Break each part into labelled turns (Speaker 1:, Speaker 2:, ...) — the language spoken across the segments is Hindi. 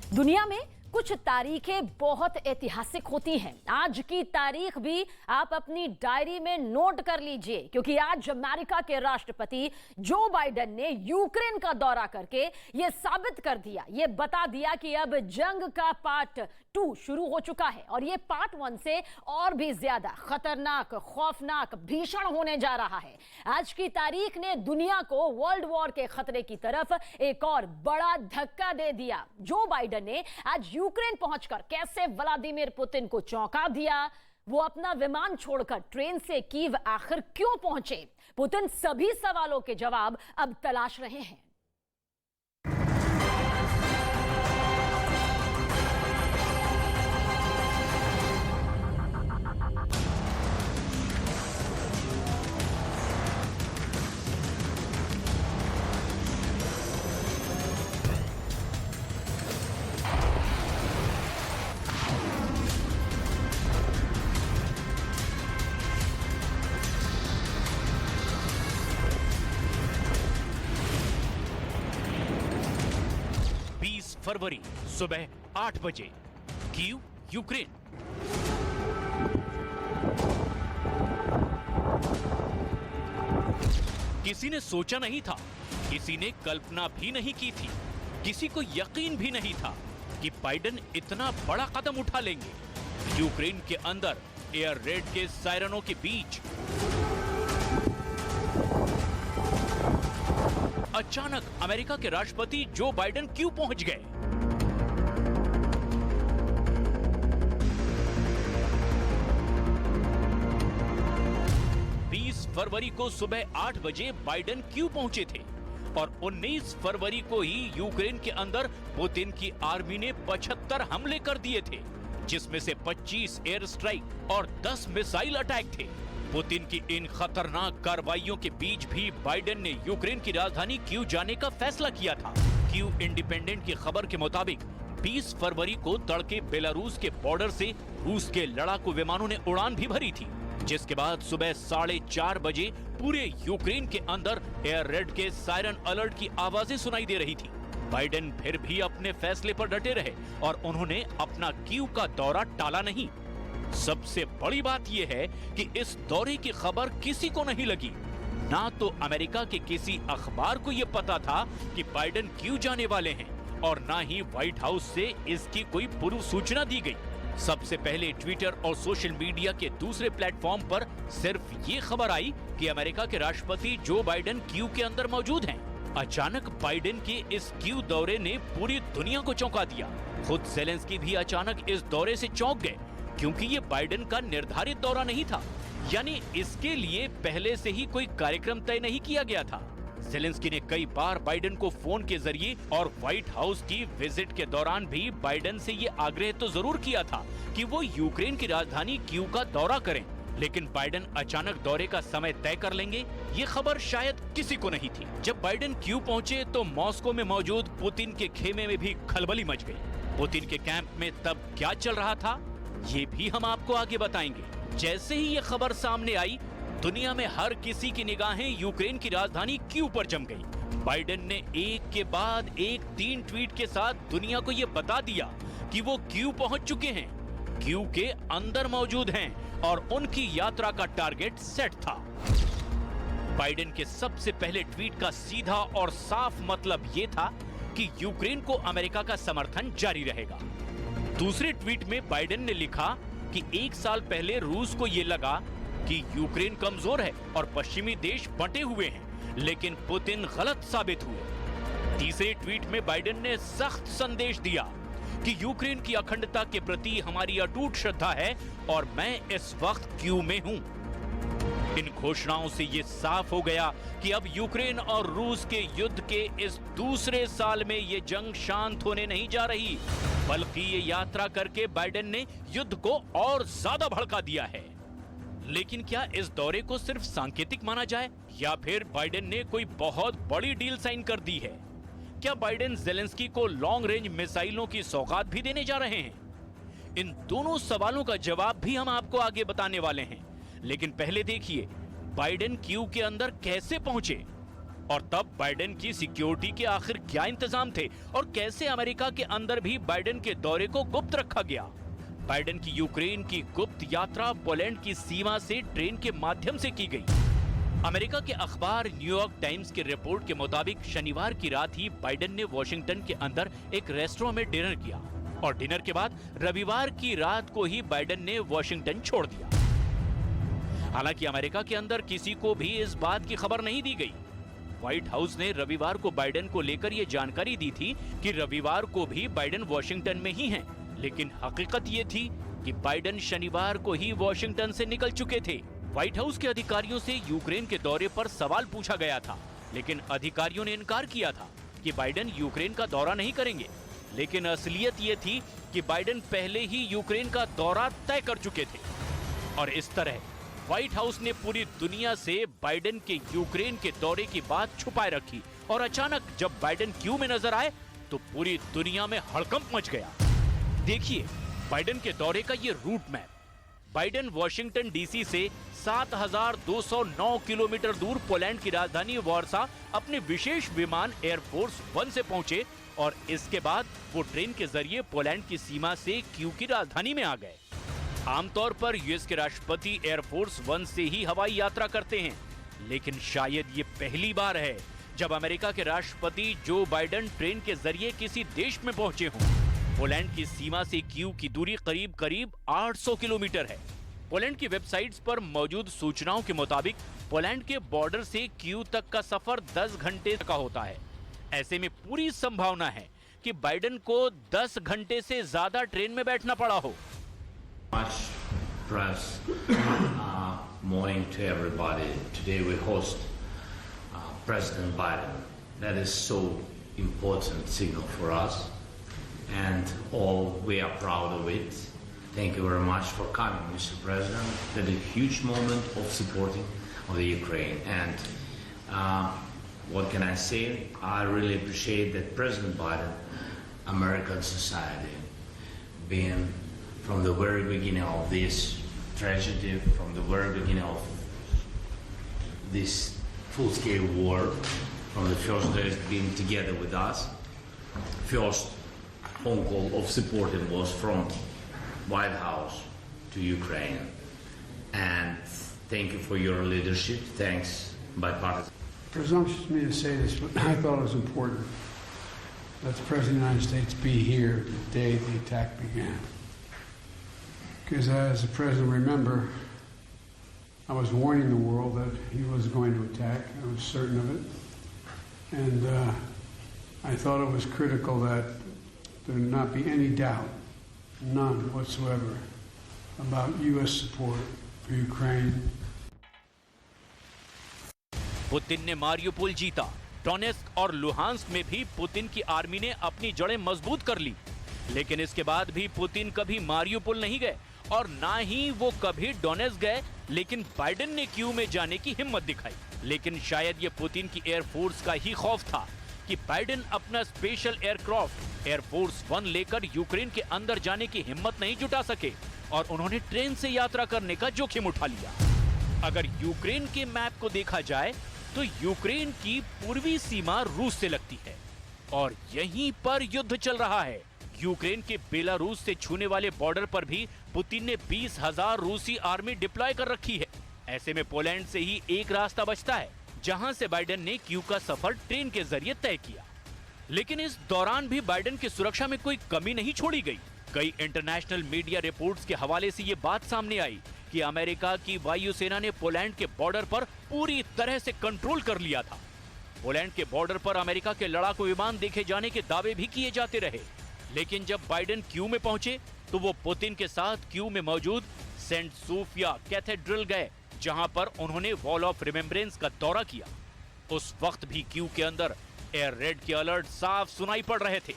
Speaker 1: दुनिया में कुछ तारीखें बहुत ऐतिहासिक होती हैं। आज की तारीख भी आप अपनी डायरी में नोट कर लीजिए, क्योंकि आज अमेरिका के राष्ट्रपति जो बाइडेन ने यूक्रेन का दौरा करके यह साबित कर दिया, यह बता दिया कि अब जंग का पार्ट 2 शुरू हो चुका है और यह पार्ट 1 से और भी ज्यादा खतरनाक, खौफनाक, भीषण होने जा रहा है। आज की तारीख ने दुनिया को वर्ल्ड वॉर के खतरे की तरफ एक और बड़ा धक्का दे दिया। जो बाइडेन ने आज यूक्रेन पहुंचकर कैसे व्लादिमीर पुतिन को चौंका दिया, वो अपना विमान छोड़कर ट्रेन से कीव आखिर क्यों पहुंचे, पुतिन सभी सवालों के जवाब अब तलाश रहे हैं।
Speaker 2: फरवरी सुबह 8 बजे, कीव, यूक्रेन। किसी ने सोचा नहीं था, किसी ने कल्पना भी नहीं की थी, किसी को यकीन भी नहीं था कि बाइडेन इतना बड़ा कदम उठा लेंगे। यूक्रेन के अंदर एयर रेड के सायरनों के बीच अचानक अमेरिका के राष्ट्रपति जो बाइडेन क्यों पहुंच गए? फरवरी को सुबह 8 बजे बाइडेन क्यों पहुंचे थे और 19 फरवरी को ही यूक्रेन के अंदर पुतिन की आर्मी ने 75 हमले कर दिए थे, जिसमें से 25 एयर स्ट्राइक और 10 मिसाइल अटैक थे। पुतिन की इन खतरनाक कार्रवाइयों के बीच भी बाइडेन ने यूक्रेन की राजधानी कीव जाने का फैसला किया था। कीव इंडिपेंडेंट की खबर के मुताबिक 20 फरवरी को तड़के बेलारूस के बॉर्डर से रूस के लड़ाकू विमानों ने उड़ान भी भरी थी, जिसके बाद सुबह 4:30 बजे पूरे यूक्रेन के अंदर एयर रेड के सायरन अलर्ट की आवाजें सुनाई दे रही थी। बाइडेन फिर भी अपने फैसले पर डटे रहे और उन्होंने अपना कीव का दौरा टाला नहीं। सबसे बड़ी बात यह है कि इस दौरे की खबर किसी को नहीं लगी। ना तो अमेरिका के किसी अखबार को यह पता था कि बाइडेन क्यों जाने वाले हैं और ना ही व्हाइट हाउस से इसकी कोई पूर्व सूचना दी गई। सबसे पहले ट्विटर और सोशल मीडिया के दूसरे प्लेटफॉर्म पर सिर्फ ये खबर आई कि अमेरिका के राष्ट्रपति जो बाइडेन कीव के अंदर मौजूद हैं। अचानक बाइडेन के इस कीव दौरे ने पूरी दुनिया को चौंका दिया। खुद ज़ेलेंस्की भी अचानक इस दौरे से चौंक गए, क्योंकि ये बाइडेन का निर्धारित दौरा नहीं था, यानी इसके लिए पहले से ही कोई कार्यक्रम तय नहीं किया गया था। ज़ेलेंस्की ने कई बार बाइडेन को फोन के जरिए और व्हाइट हाउस की विजिट के दौरान भी बाइडेन से ये आग्रह तो जरूर किया था कि वो यूक्रेन की राजधानी कीव का दौरा करें, लेकिन बाइडेन अचानक दौरे का समय तय कर लेंगे, ये खबर शायद किसी को नहीं थी। जब बाइडेन कीव पहुंचे तो मॉस्को में मौजूद पुतिन के खेमे में भी खलबली मच गई। पुतिन के कैंप में तब क्या चल रहा था, ये भी हम आपको आगे बताएंगे। जैसे ही ये खबर सामने आई, दुनिया में हर किसी की निगाहें यूक्रेन की राजधानी कीव पर जम गई। बाइडेन ने एक के बाद एक 3 ट्वीट के साथ दुनिया को यह बता दिया कि वो कीव पहुंच चुके हैं, कीव के अंदर मौजूद हैं और उनकी यात्रा का टारगेट सेट था। बाइडेन के सबसे पहले ट्वीट का सीधा और साफ मतलब ये था कि यूक्रेन को अमेरिका का समर्थन जारी रहेगा। दूसरे ट्वीट में बाइडेन ने लिखा कि 1 साल पहले रूस को यह लगा कि यूक्रेन कमजोर है और पश्चिमी देश बंटे हुए हैं, लेकिन पुतिन गलत साबित हुए। तीसरे ट्वीट में बाइडेन ने सख्त संदेश दिया कि यूक्रेन की अखंडता के प्रति हमारी अटूट श्रद्धा है और मैं इस वक्त कीव में हूं। इन घोषणाओं से यह साफ हो गया कि अब यूक्रेन और रूस के युद्ध के इस दूसरे साल में यह जंग शांत होने नहीं जा रही, बल्कि ये यात्रा करके बाइडेन ने युद्ध को और ज्यादा भड़का दिया है। लेकिन क्या इस दौरे को सिर्फ सांकेतिक माना जाए या फिर बाइडेन ने कोई बहुत बड़ी डील साइन कर दी है? क्या बाइडेन ज़ेलेंस्की को लॉन्ग रेंज मिसाइलों की सौगात भी देने जा रहे हैं? इन दोनों सवालों का जवाब भी हम आपको आगे बताने वाले हैं, लेकिन पहले देखिए बाइडेन कीव के अंदर कैसे पहुंचे। और तब बाइडेन की सिक्योरिटी के आखिर क्या इंतजाम थे और कैसे अमेरिका के अंदर भी बाइडेन के दौरे को गुप्त रखा गया? बाइडेन की यूक्रेन की गुप्त यात्रा पोलैंड की सीमा से ट्रेन के माध्यम से की गई। अमेरिका के अखबार न्यूयॉर्क टाइम्स की रिपोर्ट के मुताबिक शनिवार की रात ही बाइडेन ने वॉशिंगटन के अंदर एक रेस्टोरेंट में डिनर किया और डिनर के बाद रविवार की रात को ही बाइडेन ने वॉशिंगटन छोड़ दिया। हालांकि अमेरिका के अंदर किसी को भी इस बात की खबर नहीं दी गई। व्हाइट हाउस ने रविवार को बाइडेन को लेकर यह जानकारी दी थी कि रविवार को भी बाइडेन वॉशिंगटन में ही हैं, लेकिन हकीकत ये थी कि बाइडेन शनिवार को ही वॉशिंगटन से निकल चुके थे। व्हाइट हाउस के अधिकारियों से यूक्रेन के दौरे पर सवाल पूछा गया था, लेकिन अधिकारियों ने इनकार किया था कि बाइडेन यूक्रेन का दौरा नहीं करेंगे। लेकिन असलियत ये थी कि बाइडेन पहले ही यूक्रेन का दौरा तय कर चुके थे और इस तरह व्हाइट हाउस ने पूरी दुनिया से बाइडेन के यूक्रेन के दौरे की बात छुपाए रखी और अचानक जब बाइडेन क्यू में नजर आए तो पूरी दुनिया में हड़कंप मच गया। देखिए बाइडेन के दौरे का ये route map. Biden Washington DC से 7,209 किलोमीटर दूर पोलैंड की राजधानी वार्सा अपने विशेष विमान एयरफोर्स 1 से पहुंचे और इसके बाद वो ट्रेन के जरिए पोलैंड की सीमा से क्यू की राजधानी में आ गए। आमतौर पर यूएस के राष्ट्रपति एयरफोर्स 1 से ही हवाई यात्रा करते हैं, लेकिन शायद ये पहली बार है जब अमेरिका के राष्ट्रपति जो बाइडेन ट्रेन के जरिए किसी देश में पहुंचे हों। पोलैंड की सीमा से क्यू की दूरी करीब करीब 800 किलोमीटर है। पोलैंड की वेबसाइट्स पर मौजूद सूचनाओं के मुताबिक पोलैंड के बॉर्डर से क्यू तक का सफर 10 घंटे का होता है। ऐसे में पूरी संभावना है कि बाइडेन को 10 घंटे से ज्यादा ट्रेन में बैठना पड़ा हो।
Speaker 3: Much press morning to everybody. Today we host President Biden. That is so important signal for us, and all we are proud of it. Thank you very much for coming, Mr. President. That is a huge moment of supporting of the Ukraine. And what can I say? I really appreciate that President Biden, American society, being from the very beginning of this tragedy, from the very beginning of this full-scale war, from the first days being together with us, first phone call of supporting was from White House to Ukraine. And thank you for your leadership. Thanks, bipartisan.
Speaker 4: Presumptuous of me to say this, but I thought it was important that the President of the United States be here the day the attack began. Because as the President remember, I was warning the world that he was going to attack. I was certain of it. And I thought it was critical that there not be any doubt, none whatsoever, about U.S. support for Ukraine.
Speaker 2: Putin ने मारियोपोल जीता। डोनेस्क और लुहांस्क में भी पुतिन की आर्मी ने अपनी जड़ें मजबूत कर ली। लेकिन इसके बाद भी पुतिन कभी मारियोपोल नहीं गए और ना ही वो कभी डोनेस्क गए, लेकिन बाइडेन ने क्यू में जाने की हिम्मत दिखाई। लेकिन शायद ये पुतिन की एयरफोर्स का ही खौफ था कि बाइडेन अपना स्पेशल एयरक्राफ्ट एयरफोर्स 1 लेकर यूक्रेन के अंदर जाने की हिम्मत नहीं जुटा सके और उन्होंने ट्रेन से यात्रा करने का जोखिम उठा लिया। अगर यूक्रेन के मैप को देखा जाए तो यूक्रेन की पूर्वी सीमा रूस से लगती है और यहीं पर युद्ध चल रहा है। यूक्रेन के बेलारूस से छूने वाले बॉर्डर पर भी पुतिन ने 20,000 रूसी आर्मी डिप्लॉय कर रखी है। ऐसे में पोलैंड से ही एक रास्ता बचता है जहां से बाइडेन ने क्यू का सफर ट्रेन के जरिए तय किया। लेकिन इस दौरान भी बाइडेन की सुरक्षा में कोई कमी नहीं छोड़ी गई। कई इंटरनेशनल मीडिया रिपोर्ट्स के हवाले से ये बात सामने आई कि अमेरिका की वायुसेना ने पोलैंड के बॉर्डर पर पूरी तरह से कंट्रोल कर लिया था। पोलैंड के बॉर्डर पर अमेरिका के लड़ाकू विमान देखे जाने के दावे भी किए जाते रहे, लेकिन जब बाइडेन क्यू में पहुंचे तो वो पुतिन के साथ क्यू में मौजूद सेंट सोफिया कैथेड्रल गए, जहां पर उन्होंने वॉल ऑफ रिमेम्बरेंस का दौरा किया। उस वक्त भी क्यू के अंदर एयर रेड के अलर्ट साफ सुनाई पड़ रहे थे।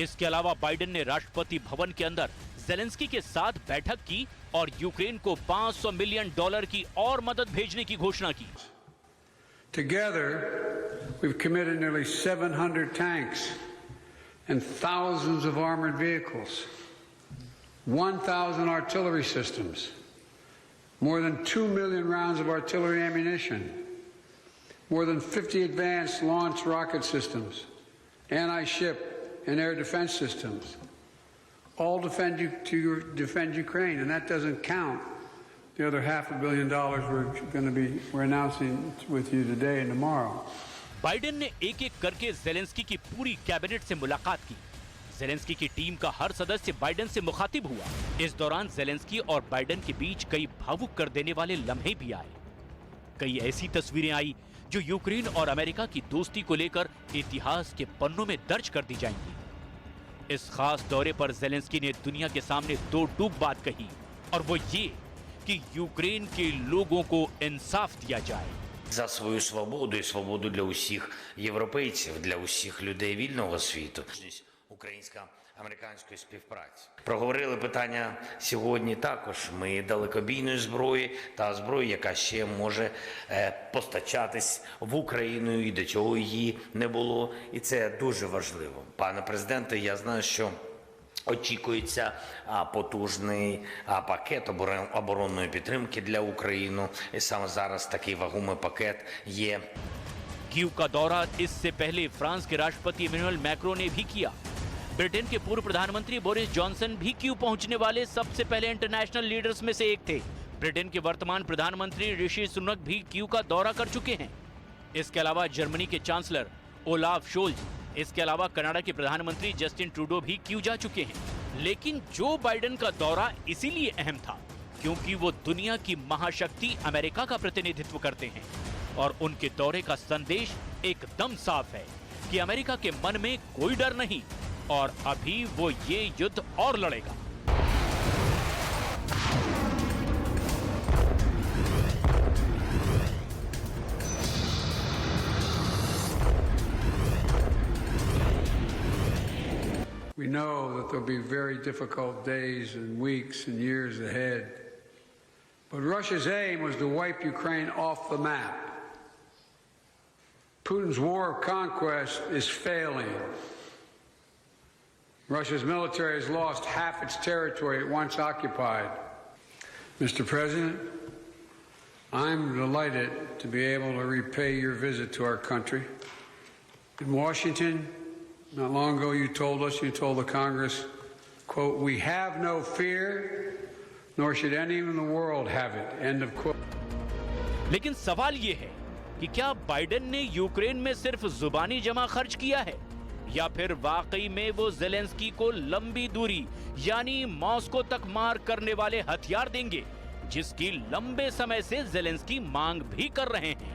Speaker 2: इसके अलावा बाइडेन ने राष्ट्रपति भवन के अंदर ज़ेलेंस्की के साथ बैठक की और यूक्रेन को $500 मिलियन की और मदद भेजने की घोषणा की।
Speaker 4: Together, we've committed nearly 700 tanks and thousands of armored vehicles, 1,000 artillery systems, more than 2 million rounds of artillery ammunition, more than 50 advanced launch rocket systems, anti-ship and air defense systems, all defend Ukraine, and that doesn't count the other $500 million we're announcing with you today and tomorrow.
Speaker 2: Biden ने एक-एक करके ज़ेलेंस्की की पूरी कैबिनेट से मुलाकात की। ज़ेलेंस्की की टीम का हर सदस्य बाइडेन से मुखातिब हुआ। इस दौरान ज़ेलेंस्की और बाइडेन के बीच कई भावुक कर देने वाले लम्हे भी आए। कई ऐसी तस्वीरें आई जो यूक्रेन और अमेरिका की दोस्ती को लेकर इतिहास के पन्नों में दर्ज कर दी जाएंगी। इस खास दौरे पर ज़ेलेंस्की ने दुनिया के सामने दो टूक बात कही, और वो ये कि यूक्रेन के लोगों को इंसाफ दिया जाए।
Speaker 5: За свою свободу і свободу для усіх європейців, для усіх людей вільного світу. Українсько-американської співпраці. Проговорили питання сьогодні також. Ми далекобійної зброї та зброї, яка ще може постачатись в Україну і до чого її не було. І це дуже важливо. Пане президенте, я знаю, що очікується потужний пакет оборонної підтримки для України. І саме зараз такий вагомий пакет є.
Speaker 2: कीव का दौरा इससे पहले फ्रांस के राष्ट्रपति इमैनुअल मैक्रों ने भी किया। ब्रिटेन के पूर्व प्रधानमंत्री बोरिस जॉनसन भी कीव पहुंचने वाले सबसे पहले इंटरनेशनल लीडर्स में से एक थे। ब्रिटेन के वर्तमान प्रधानमंत्री ऋषि सुनक भी कीव का दौरा कर चुके हैं। इसके अलावा जर्मनी के चांसलर ओलाफ शोल्ज, इसके अलावा कनाडा के प्रधानमंत्री जस्टिन ट्रूडो भी कीव जा चुके हैं। लेकिन जो बाइडेन का दौरा इसीलिए अहम था क्योंकि वो दुनिया की महाशक्ति अमेरिका का प्रतिनिधित्व करते हैं, और उनके दौरे का संदेश एकदम साफ है कि अमेरिका के मन में कोई डर नहीं, और अभी वो ये युद्ध और लड़ेगा।
Speaker 4: We know that there'll be very difficult days and weeks and years ahead. But Russia's aim was to wipe Ukraine off the map. Putin's war of conquest is failing. Russia's military has lost half its territory it once occupied. Mr. President, I'm delighted to be able to repay your visit to our country. In Washington, not long ago you told the Congress, quote, "We have no fear, nor should anyone in the world have it," end of quote.
Speaker 2: लेकिन सवाल ये है कि क्या बाइडेन ने यूक्रेन में सिर्फ जुबानी जमा खर्च किया है, या फिर वाकई में वो ज़ेलेंस्की को लंबी दूरी यानी मॉस्को तक मार करने वाले हथियार देंगे, जिसकी लंबे समय से ज़ेलेंस्की मांग भी कर रहे हैं।